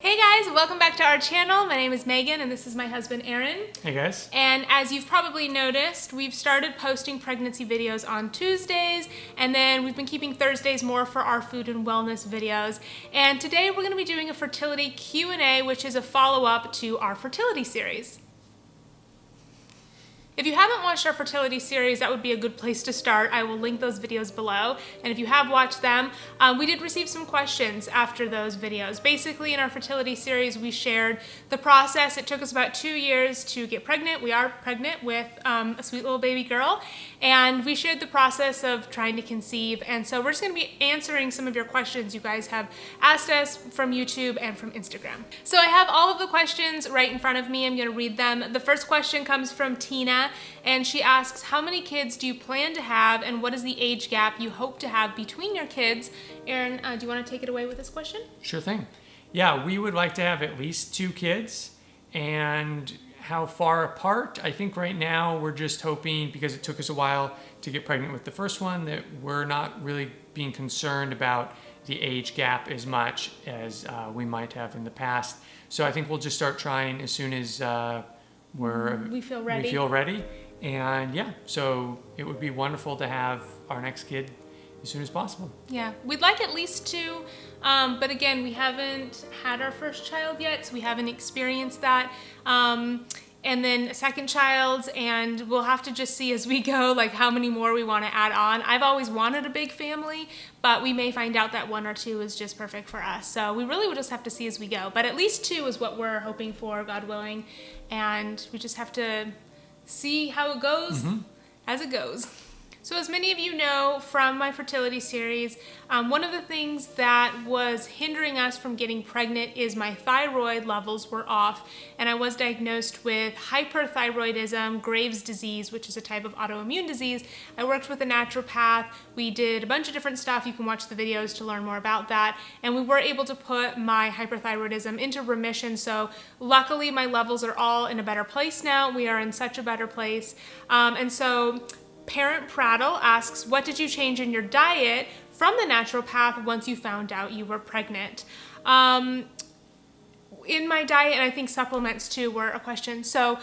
Hey guys, welcome back to our channel. My name is Megan and this is my husband Aaron. Hey guys. And as you've probably noticed, we've started posting pregnancy videos on Tuesdays, and then we've been keeping Thursdays more for our food and wellness videos. And today we're going to be doing a fertility Q&A, which is a follow-up to our fertility series. If you haven't watched our fertility series, that would be a good place to start. I will link those videos below. And if you have watched them, we did receive some questions after those videos. Basically, in our fertility series, we shared the process. It took us about 2 years to get pregnant. We are pregnant with a sweet little baby girl. And we shared the process of trying to conceive. And so we're just going to be answering some of your questions you guys have asked us from YouTube and from Instagram. So I have all of the questions right in front of me. I'm going to read them. The first question comes from Tina. And she asks, how many kids do you plan to have, and what is the age gap you hope to have between your kids? Aaron, do you want to take it away with this question? Sure thing. Yeah, we would like to have at least 2 kids. And how far apart? I think right now we're just hoping, because it took us a while to get pregnant with the first one, that we're not really being concerned about the age gap as much as we might have in the past. So I think we'll just start trying as soon as we feel ready. And yeah, so it would be wonderful to have our next kid as soon as possible. Yeah, we'd like at least 2, but again, we haven't had our first child yet, so we haven't experienced that. And then a second child, and we'll have to just see as we go, like how many more we want to add on. I've always wanted a big family, but we may find out that 1 or 2 is just perfect for us. So we really will just have to see as we go. But at least 2 is what we're hoping for, God willing. And we just have to see how it goes as it goes. So as many of you know from my fertility series, one of the things that was hindering us from getting pregnant is my thyroid levels were off, and I was diagnosed with hyperthyroidism, Graves' disease, which is a type of autoimmune disease. I worked with a naturopath. We did a bunch of different stuff. You can watch the videos to learn more about that. And we were able to put my hyperthyroidism into remission. So luckily my levels are all in a better place now. We are in such a better place. And so Parent Prattle asks, what did you change in your diet from the naturopath once you found out you were pregnant? In my diet, and I think supplements too were a question. So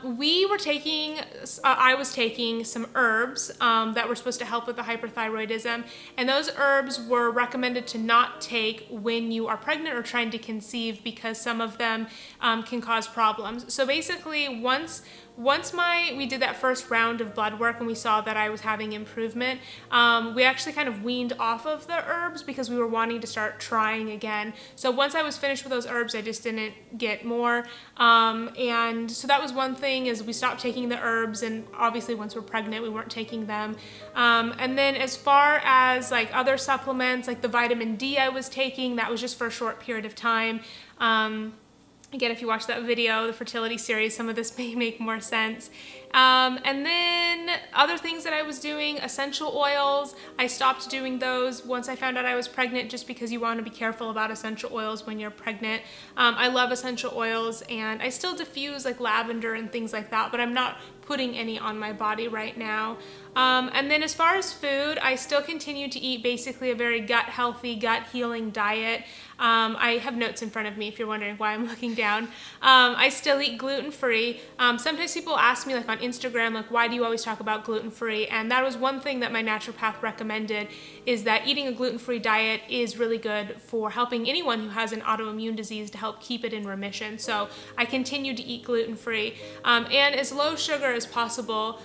we were taking, I was taking some herbs that were supposed to help with the hyperthyroidism, and those herbs were recommended to not take when you are pregnant or trying to conceive because some of them can cause problems. So basically, once we did that first round of blood work and we saw that I was having improvement, we actually kind of weaned off of the herbs because we were wanting to start trying again. So once I was finished with those herbs, I just didn't get more. And so that was one thing, is we stopped taking the herbs, and obviously once we're pregnant, we weren't taking them. And then as far as like other supplements, like the vitamin D I was taking, that was just for a short period of time. Again, if you watch that video, the fertility series, some of this may make more sense. And then other things that I was doing, essential oils, I stopped doing those once I found out I was pregnant, just because you want to be careful about essential oils when you're pregnant. I love essential oils, and I still diffuse like lavender and things like that, but I'm not putting any on my body right now. And then as far as food, I still continue to eat basically a very gut healthy, gut healing diet. I have notes in front of me if you're wondering why I'm looking down. I still eat gluten-free. Sometimes people ask me like on Instagram, like, why do you always talk about gluten-free? And that was one thing that my naturopath recommended, is that eating a gluten-free diet is really good for helping anyone who has an autoimmune disease to help keep it in remission. So I continue to eat gluten-free and as low sugar as possible.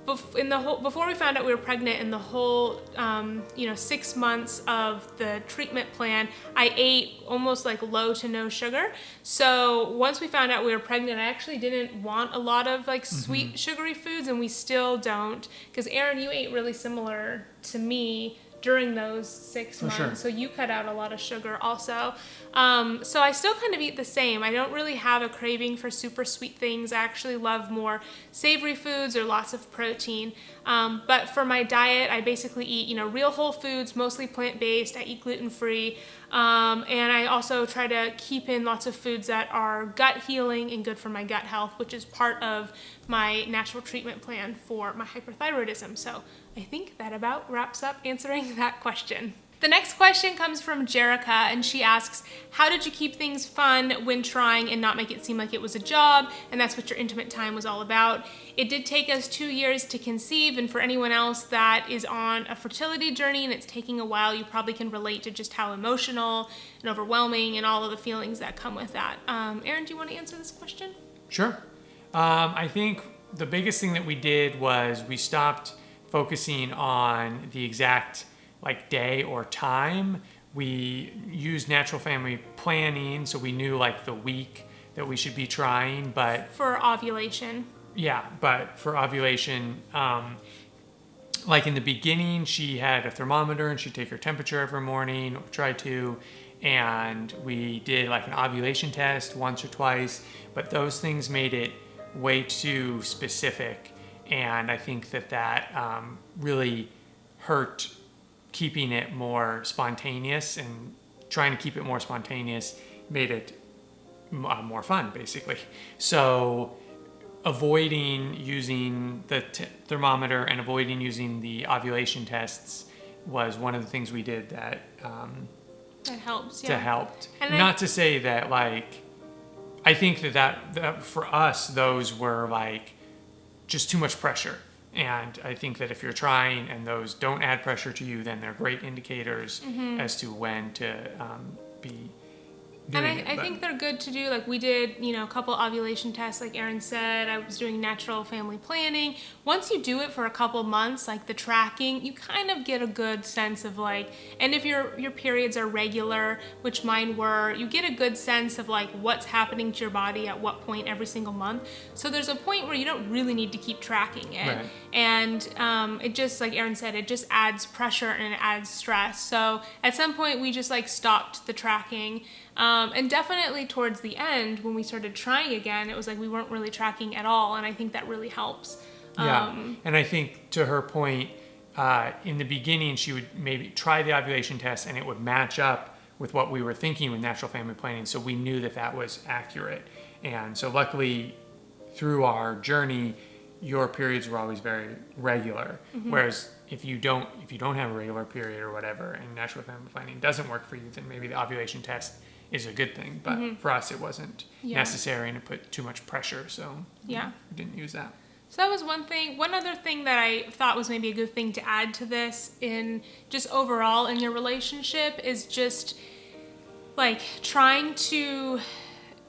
Before we found out we were pregnant, in the whole 6 months of the treatment plan, I ate almost like low to no sugar. So once we found out we were pregnant, I actually didn't want a lot of like sweet sugary foods, and we still don't, because Aaron, you ate really similar to me during those 6 months. Sure. So you cut out a lot of sugar also. So I still kind of eat the same. I don't really have a craving for super sweet things. I actually love more savory foods or lots of protein. But for my diet, I basically eat, real whole foods, mostly plant-based. I eat gluten-free. And I also try to keep in lots of foods that are gut healing and good for my gut health, which is part of my natural treatment plan for my hyperthyroidism. So I think that about wraps up answering that question. The next question comes from Jerica, and she asks, how did you keep things fun when trying and not make it seem like it was a job, and that's what your intimate time was all about? It did take us 2 years to conceive, and for anyone else that is on a fertility journey and it's taking a while, you probably can relate to just how emotional and overwhelming and all of the feelings that come with that. Aaron, do you want to answer this question? Sure. I think the biggest thing that we did was we stopped focusing on the exact like day or time. We used natural family planning, so we knew like the week that we should be trying, but For ovulation. yeah, but for ovulation, like in the beginning, she had a thermometer and she'd take her temperature every morning, or try to, and we did like an ovulation test once or twice, but those things made it way too specific, and I think that really hurt keeping it more spontaneous, and trying to keep it more spontaneous made it more fun, basically. So avoiding using the thermometer and avoiding using the ovulation tests was one of the things we did that helps, yeah. that helped. And Not to say that like, I think that for us, those were like just too much pressure. And I think that if you're trying and those don't add pressure to you, then they're great indicators as to when to be doing And it. I think they're good to do. Like we did, a couple ovulation tests, like Aaron said. I was doing natural family planning. Once you do it for a couple months, like the tracking, you kind of get a good sense of like, and if your periods are regular, which mine were, you get a good sense of like what's happening to your body at what point every single month. So there's a point where you don't really need to keep tracking it. Right. And it just, like Aaron said, it just adds pressure and it adds stress. So at some point we just like stopped the tracking. And definitely towards the end, when we started trying again, it was like we weren't really tracking at all, and I think that really helps. Yeah, and I think to her point, in the beginning, she would maybe try the ovulation test, and it would match up with what we were thinking with natural family planning, so we knew that that was accurate. And so luckily, through our journey, your periods were always very regular. Whereas if you don't have a regular period or whatever, and natural family planning doesn't work for you, then maybe the ovulation test is a good thing. But for us, it wasn't necessary, and it put too much pressure, so we didn't use that. So that was one thing. One other thing that I thought was maybe a good thing to add to this in just overall in your relationship is just like trying to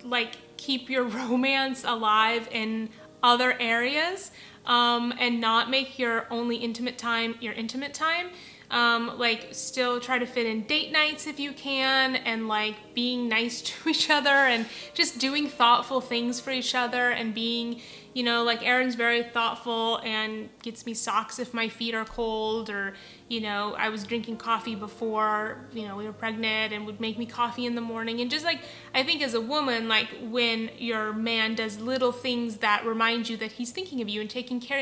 like keep your romance alive in other areas, and not make your only intimate time your intimate time. Like still try to fit in date nights if you can, and like being nice to each other and just doing thoughtful things for each other, and being, like Aaron's very thoughtful and gets me socks if my feet are cold, or, I was drinking coffee before, we were pregnant, and would make me coffee in the morning. And just like, I think as a woman, like when your man does little things that remind you that he's thinking of you and taking care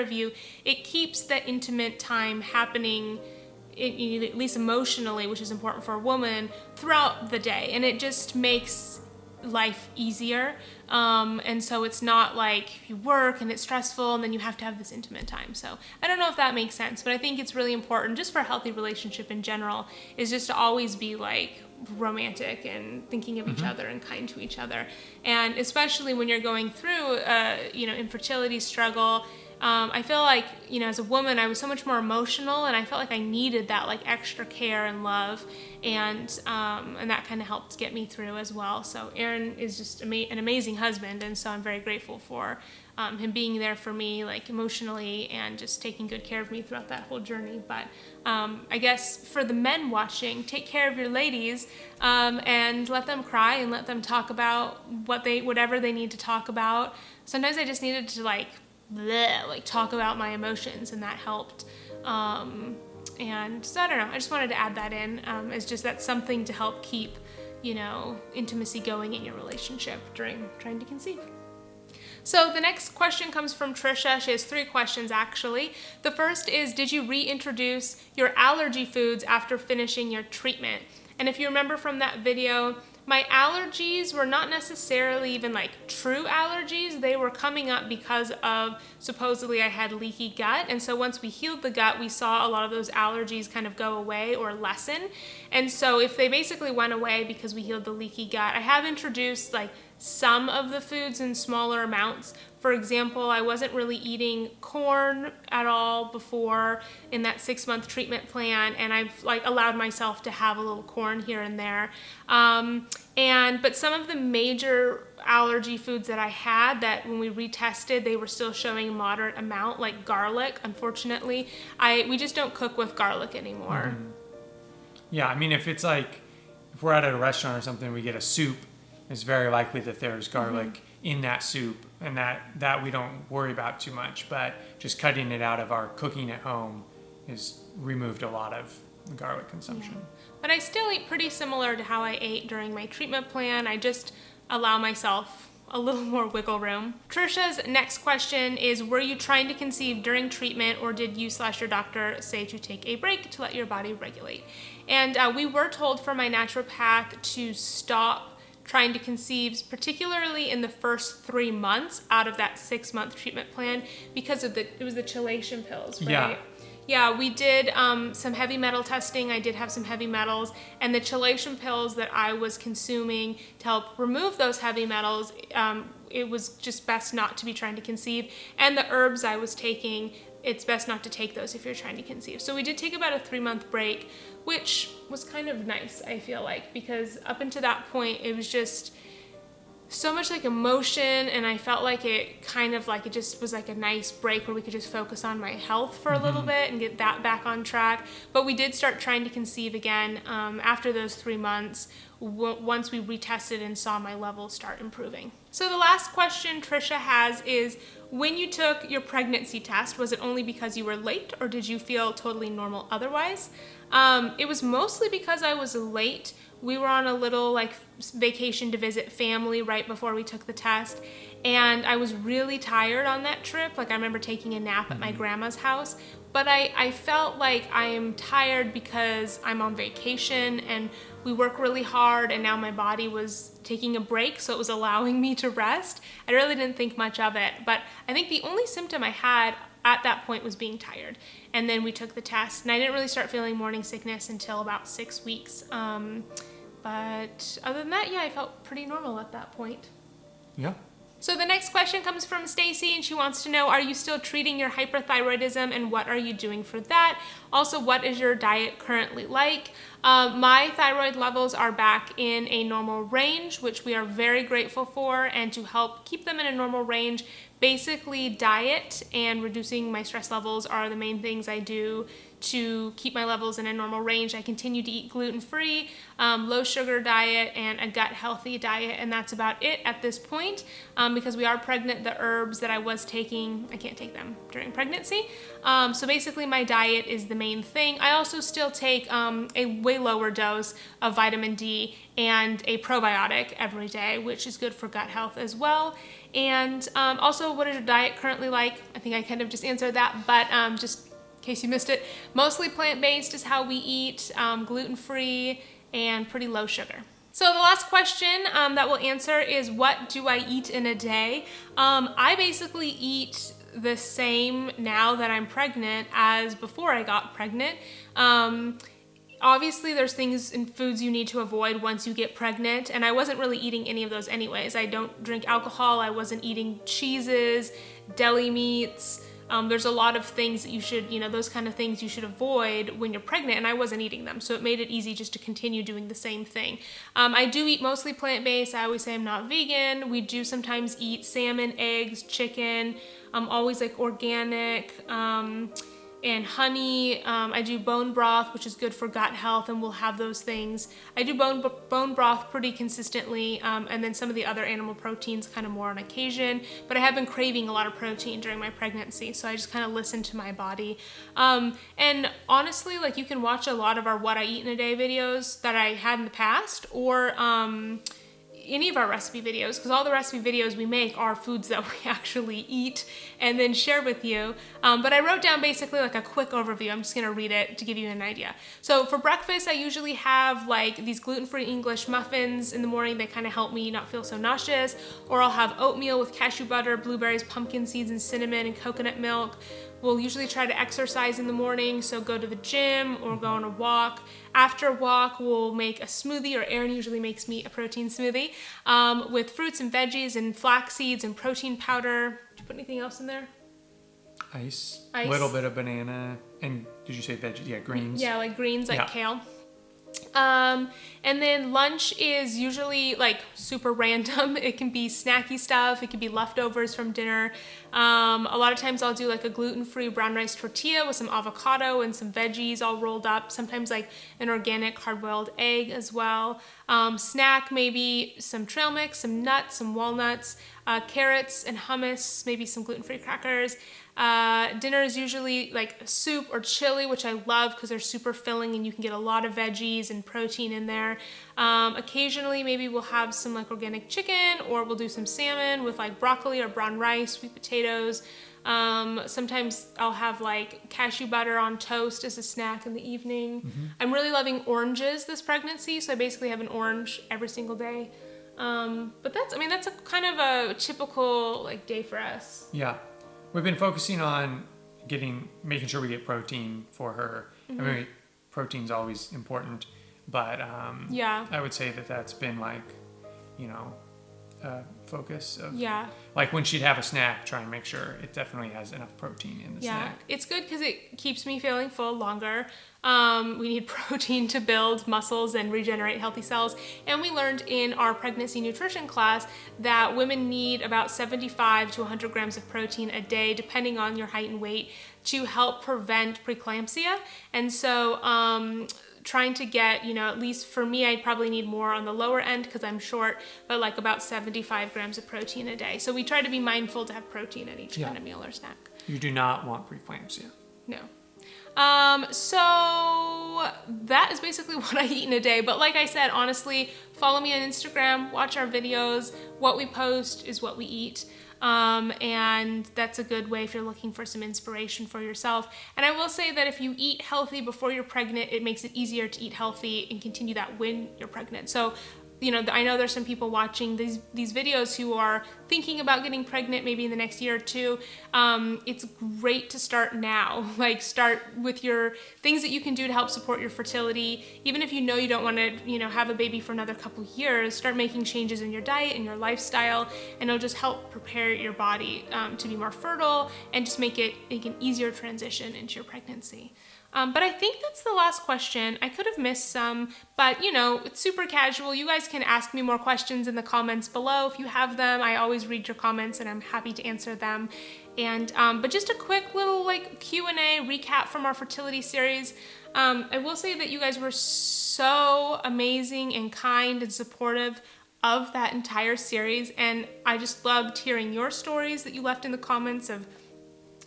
of you, it keeps that intimate time happening, at least emotionally, which is important for a woman, throughout the day. And it just makes life easier. And so it's not like you work and it's stressful and then you have to have this intimate time. So I don't know if that makes sense, but I think it's really important just for a healthy relationship in general is just to always be like romantic and thinking of each other and kind to each other. And especially when you're going through infertility struggle, I feel like, as a woman, I was so much more emotional, and I felt like I needed that like extra care and love, and that kind of helped get me through as well. So Aaron is just an amazing husband, and so I'm very grateful for him being there for me, like emotionally, and just taking good care of me throughout that whole journey. But I guess for the men watching, take care of your ladies, and let them cry and let them talk about whatever they need to talk about. Sometimes I just needed to talk about my emotions, and that helped. And so I don't know, I just wanted to add that in, as just that's something to help keep, intimacy going in your relationship during trying to conceive. So the next question comes from Trisha. She has 3 questions actually. The first is, did you reintroduce your allergy foods after finishing your treatment? And if you remember from that video, my allergies were not necessarily even like true allergies. They were coming up because of supposedly I had leaky gut. And so once we healed the gut, we saw a lot of those allergies kind of go away or lessen. And so if they basically went away because we healed the leaky gut, I have introduced like some of the foods in smaller amounts. For example, I wasn't really eating corn at all before in that 6-month treatment plan, and I've like allowed myself to have a little corn here and there. But some of the major allergy foods that I had that when we retested, they were still showing a moderate amount, like garlic. Unfortunately, we just don't cook with garlic anymore. Mm-hmm. Yeah, I mean, if it's like, if we're at a restaurant or something, we get a soup, it's very likely that there's garlic in that soup, and that we don't worry about too much. But just cutting it out of our cooking at home has removed a lot of garlic consumption. Yeah. But I still eat pretty similar to how I ate during my treatment plan. I just allow myself a little more wiggle room. Trisha's next question is, were you trying to conceive during treatment, or did you/your doctor say to take a break to let your body regulate? And we were told from my naturopath to stop trying to conceive, particularly in the first 3 months out of that 6-month treatment plan, because of it was the chelation pills, right? Yeah, we did some heavy metal testing. I did have some heavy metals, and the chelation pills that I was consuming to help remove those heavy metals, it was just best not to be trying to conceive. And the herbs I was taking, it's best not to take those if you're trying to conceive. So we did take about a 3-month break, which was kind of nice, I feel like, because up until that point, it was just so much like emotion, and I felt like it just was like a nice break where we could just focus on my health for a little bit and get that back on track. But we did start trying to conceive again after those 3 months, once we retested and saw my levels start improving. So the last question Trisha has is, when you took your pregnancy test, was it only because you were late, or did you feel totally normal otherwise? It was mostly because I was late. We were on a little like vacation to visit family right before we took the test, and I was really tired on that trip. Like, I remember taking a nap at my grandma's house, but I felt like I am tired because I'm on vacation and we work really hard, and now my body was taking a break, so it was allowing me to rest. I really didn't think much of it, but I think the only symptom I had at that point was being tired. And then we took the test, and I didn't really start feeling morning sickness until about 6 weeks. But other than that, yeah, I felt pretty normal at that point. Yeah. So the next question comes from Stacy, and she wants to know, are you still treating your hyperthyroidism, and what are you doing for that? Also, what is your diet currently like? My thyroid levels are back in a normal range, which we are very grateful for, and to help keep them in a normal range, basically diet and reducing my stress levels are the main things I do to keep my levels in a normal range. I continue to eat gluten-free, low sugar diet, and a gut healthy diet, and that's about it at this point. Because we are pregnant, the herbs that I was taking, I can't take them during pregnancy. So basically my diet is the main thing. I also still take a way lower dose of vitamin D and a probiotic every day, which is good for gut health as well. And also, what is your diet currently like? I think I kind of just answered that, but just in case you missed it, mostly plant-based is how we eat, gluten-free, and pretty low sugar. So the last question that we'll answer is, what do I eat in a day? I basically eat the same now that I'm pregnant as before I got pregnant. Obviously, there's things in foods you need to avoid once you get pregnant, and I wasn't really eating any of those anyways. I don't drink alcohol, I wasn't eating cheeses, deli meats. There's a lot of things that you should, those kind of things you should avoid when you're pregnant, and I wasn't eating them, so it made it easy just to continue doing the same thing. I do eat mostly plant-based. I always say I'm not vegan. We do sometimes eat salmon, eggs, chicken, always like organic, and honey. I do bone broth, which is good for gut health, and we'll have those things. I do bone broth pretty consistently, and then some of the other animal proteins kind of more on occasion, but I have been craving a lot of protein during my pregnancy, so I just kind of listen to my body. And honestly, like, you can watch a lot of our What I Eat in a Day videos that I had in the past, or any of our recipe videos, because all the recipe videos we make are foods that we actually eat and then share with you. But I wrote down basically like a quick overview. I'm just gonna read it to give you an idea. So for breakfast, I usually have like these gluten-free English muffins in the morning. They kind of help me not feel so nauseous. Or I'll have oatmeal with cashew butter, blueberries, pumpkin seeds, and cinnamon and coconut milk. We'll usually try to exercise in the morning, so go to the gym or go on a walk. After a walk, we'll make a smoothie, or Erin usually makes me a protein smoothie, with fruits and veggies and flax seeds and protein powder. Did you put anything else in there? Ice. Ice. A little bit of banana. And did you say veggies? Yeah, greens. Yeah, like greens, like Yeah. kale. And then lunch is usually like super random. It can be snacky stuff. It can be leftovers from dinner. A lot of times I'll do like a gluten-free brown rice tortilla with some avocado and some veggies all rolled up. Sometimes like an organic hard-boiled egg as well. Snack, maybe some trail mix, some nuts, some walnuts, carrots and hummus, maybe some gluten-free crackers. Dinner is usually like soup or chili, which I love because they're super filling and you can get a lot of veggies and protein in there. Occasionally maybe we'll have some like organic chicken, or we'll do some salmon with like broccoli or brown rice, sweet potatoes. Sometimes I'll have like cashew butter on toast as a snack in the evening. I'm really loving oranges this pregnancy, so I basically have an orange every single day. But that's a kind of a typical like day for us. Yeah. We've been focusing on making sure we get protein for her. I mean, protein's always important, but Yeah. I would say that that's been like, a focus of, Yeah. like when she'd have a snack, try and make sure it definitely has enough protein in the Yeah, snack. it's good because it keeps me feeling full longer. We need protein to build muscles and regenerate healthy cells. And we learned in our pregnancy nutrition class that women need about 75 to 100 grams of protein a day, depending on your height and weight, to help prevent preeclampsia. And so trying to get, at least for me, I probably need more on the lower end because I'm short, but like about 75 grams of protein a day. So we try to be mindful to have protein at each kind of meal or snack. You do not want preeclampsia. No. So that is basically what I eat in a day. But like I said, honestly, follow me on Instagram, watch our videos. What we post is what we eat. And that's a good way if you're looking for some inspiration for yourself. And I will say that if you eat healthy before you're pregnant, it makes it easier to eat healthy and continue that when you're pregnant. So I know there's some people watching these videos who are thinking about getting pregnant maybe in the next year or two. It's great to start now. Like start with your things that you can do to help support your fertility. Even if you don't want to, have a baby for another couple years, start making changes in your diet and your lifestyle, and it'll just help prepare your body to be more fertile and just make an easier transition into your pregnancy. But I think that's the last question. I could have missed some, but it's super casual. You guys can ask me more questions in the comments below if you have them. I always read your comments and I'm happy to answer them. And but just a quick little like Q&A recap from our fertility series. I will say that you guys were so amazing and kind and supportive of that entire series, and I just loved hearing your stories that you left in the comments of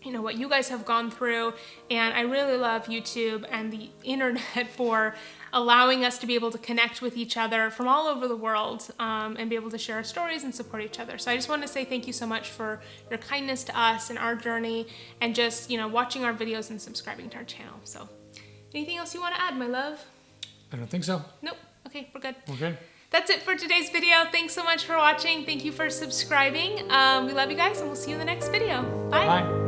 what you guys have gone through. And I really love YouTube and the internet for allowing us to be able to connect with each other from all over the world and be able to share our stories and support each other. So I just want to say thank you so much for your kindness to us and our journey, and just watching our videos and subscribing to our channel. So anything else you want to add, my love? I don't think so. Nope. Okay, we're good. We're good. That's it for today's video. Thanks so much for watching. Thank you for subscribing. We love you guys, and we'll see you in the next video. Bye. Bye.